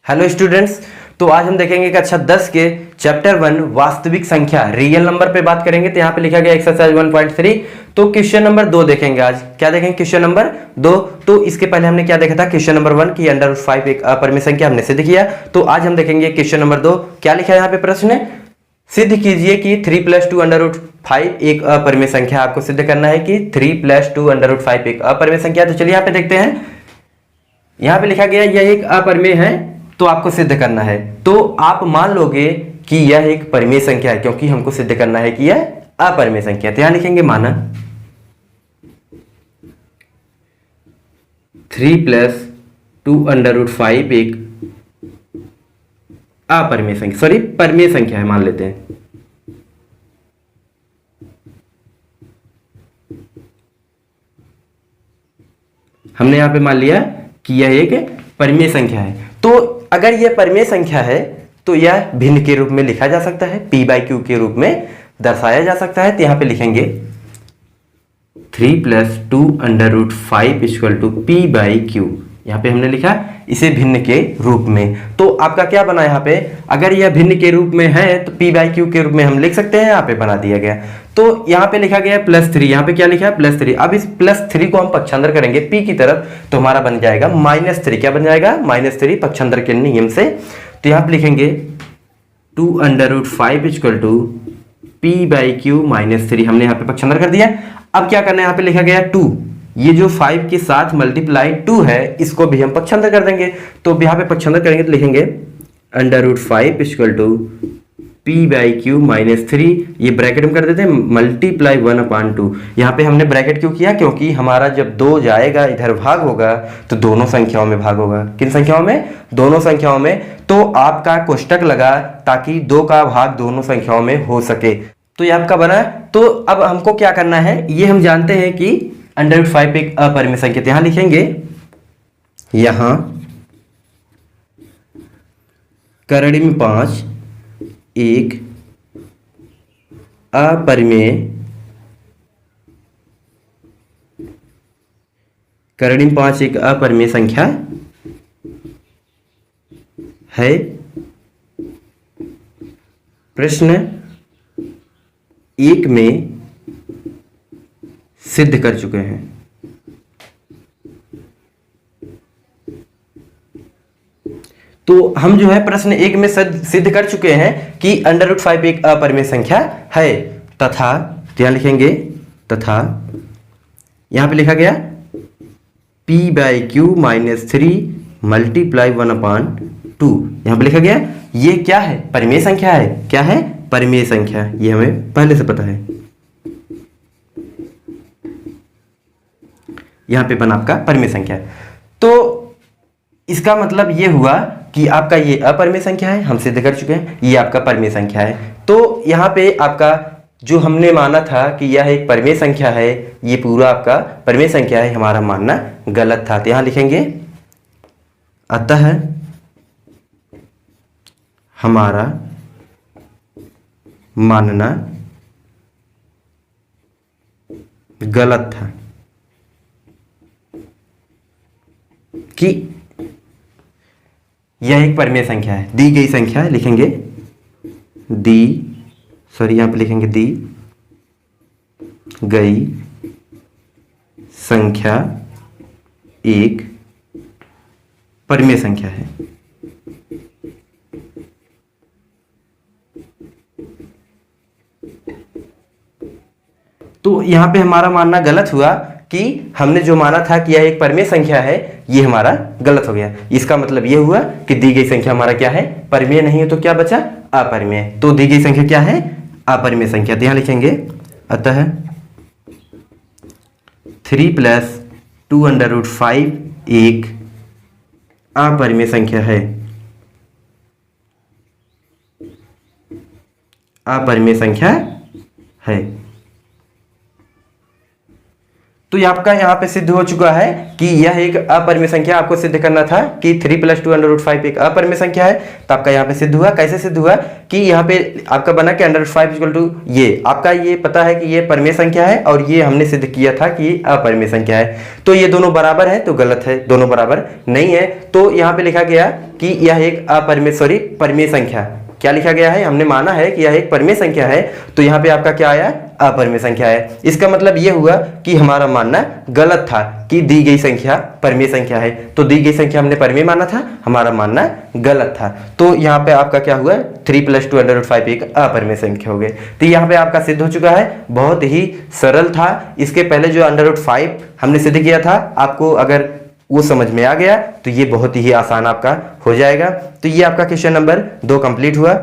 Hello students. तो आज हम देखेंगे कक्षा 10 के चैप्टर 1 वास्तविक संख्या रियल नंबर पे बात करेंगे। तो यहाँ पे लिखा गया एक्सरसाइज 1.3। तो क्वेश्चन नंबर 2 देखेंगे आज। क्या देखेंगे? Question number 2। तो इसके पहले हमने क्या देखा था? क्वेश्चन नंबर 1 की √5 एक अपरिमेय संख्या हमने सिद्ध किया। तो आज हम देखेंगे क्वेश्चन नंबर 2। क्या लिखा है यहाँ पे प्रश्न? सिद्ध कीजिए कि 3 + 2 √5 एक अपरिमेय संख्या। आपको सिद्ध करना है कि 3 + 2 √5 एक अपरिमेय संख्या। तो चलिए यहाँ पे देखते हैं। यहाँ पे लिखा गया यह एक अपरिमेय है, तो आपको सिद्ध करना है। तो आप मान लोगे कि यह एक परिमेय संख्या है, क्योंकि हमको सिद्ध करना है कि यह अपरिमेय संख्या है। तो यहां लिखेंगे माना 3 + 2 √5 एक अपरिमेय संख्या, सॉरी परिमेय संख्या है, मान लेते हैं। हमने यहां पे मान लिया कि यह एक परिमेय संख्या है। तो अगर यह परिमेय संख्या है तो यह भिन्न के रूप में लिखा जा सकता है, p/q के रूप में दर्शाया जा सकता है। तो यहां पे लिखेंगे 3 + 2 √5 = p/q। यहां पे हमने लिखा इसे भिन्न के रूप में। तो आपका क्या बना यहाँ पे? अगर यह भिन्न के रूप में है तो p/q के रूप में हम लिख सकते हैं। यहाँ पे बना दिया गया। तो यहाँ पे लिखा गया +3। यहाँ पे क्या लिखा है? +3। अब इस +3 को हम पक्षांतर करेंगे p की तरफ, तो हमारा बन जाएगा -3। क्या बन जाएगा? -3 पक्षांतर के नियम से। तो यहाँ पे लिखेंगे 2 √5 = p/q -3। हमने यहाँ पे पक्षांतर कर दिया। अब क्या करना है? यहाँ पे लिखा गया 2, ये जो 5 के साथ मल्टीप्लाई 2 है, इसको भी हम पक्षांतर कर देंगे। तो यहाँ पे पक्षांतर करेंगे तो लिखेंगे √5 = p/q -3। ये ब्रैकेट में कर देते हैं, मल्टीप्लाई 1/2। यहाँ पे हमने ब्रैकेट क्यों किया? क्योंकि हमारा जब 2 जाएगा इधर भाग होगा तो दोनों संख्याओं में भाग होगा। किन संख्याओं में? दोनों संख्याओं में। तो आपका कोष्टक लगा ताकि 2 का भाग दोनों संख्याओं में हो सके। तो ये आपका बना। तो अब हमको क्या करना है? ये हम जानते हैं कि √5 एक अपरिमेय संख्या। यहां लिखेंगे, यहां करड़ी में 5 एक अपरिमेय, करड़ी में 5 एक अपरिमेय संख्या है। प्रश्न 1 में सिद्ध कर चुके हैं। तो हम जो है प्रश्न 1 में सिद्ध कर चुके हैं कि √5 एक अपरिमेय संख्या है। तथा यहां लिखेंगे, तथा यहां पे लिखा गया p/q -3 मल्टीप्लाई 1/2। यहां पे लिखा गया ये क्या है? परिमेय संख्या है। क्या है? परिमेय संख्या। ये हमें पहले से पता है। यहां पे बना आपका परिमेय संख्या। तो इसका मतलब ये हुआ कि आपका ये अपरिमेय संख्या है, हम सिद्ध कर चुके हैं। ये आपका परिमेय संख्या है। तो यहाँ पे आपका जो हमने माना था कि यह एक परिमेय संख्या है, ये पूरा आपका परिमेय संख्या है, हमारा मानना गलत था। तो यहाँ लिखेंगे अतः हमारा मानना गलत था कि यह एक परिमेय संख्या है। दी गई संख्या है, लिखेंगे यहां पे लिखेंगे दी गई संख्या एक परिमेय संख्या है। तो यहां पे हमारा मानना गलत हुआ कि हमने जो माना था कि यह एक परिमेय संख्या है, ये हमारा गलत हो गया। इसका मतलब ये हुआ कि दी गई संख्या हमारा क्या है? परिमेय नहीं है। तो क्या बचा? अपरिमेय। तो दी गई संख्या क्या है? अपरिमेय संख्या। तो यहां लिखेंगे अतः 3 + 2 √5 एक अपरिमेय संख्या है। अपरिमेय संख्या है। तो ये आपका यहाँ पे सिद्ध हो चुका है कि यह एक अपरिमेय संख्या। आपको सिद्ध करना था कि 3 + 2√5 एक अपरिमेय संख्या है, तो आपका यहाँ पे सिद्ध हुआ। कैसे सिद्ध हुआ कि यहाँ पे आपका बना कि √5 ये आपका ये पता है कि ये परिमेय संख्या है, और ये हमने सिद्ध किया था कि ये अपरिमेय संख्या है। तो ये दोनों बराबर है तो गलत है, दोनों बराबर नहीं है। तो यहाँ पे लिखा गया कि यह एक परिमेय संख्या। क्या लिखा गया है, हमने माना है कि यह एक परिमेय संख्या है, तो यहाँ पे आपका क्या आया, अपरिमेय संख्या है। इसका मतलब ये हुआ कि हमारा मानना गलत था कि दी गई संख्या परिमेय संख्या है। तो दी गई संख्या हमने परिमेय माना था, हमारा मानना गलत था। तो यहाँ पे आपका क्या हुआ, 3 + 2√5 एक अपरिमेय संख्या हो गई। तो यहाँ पे आपका सिद्ध हो चुका है, बहुत ही सरल था। इसके पहले जो √5 हमने सिद्ध किया था, आपको अगर वो समझ में आ गया तो ये बहुत ही आसान आपका हो जाएगा। तो ये आपका क्वेश्चन नंबर 2 कंप्लीट हुआ।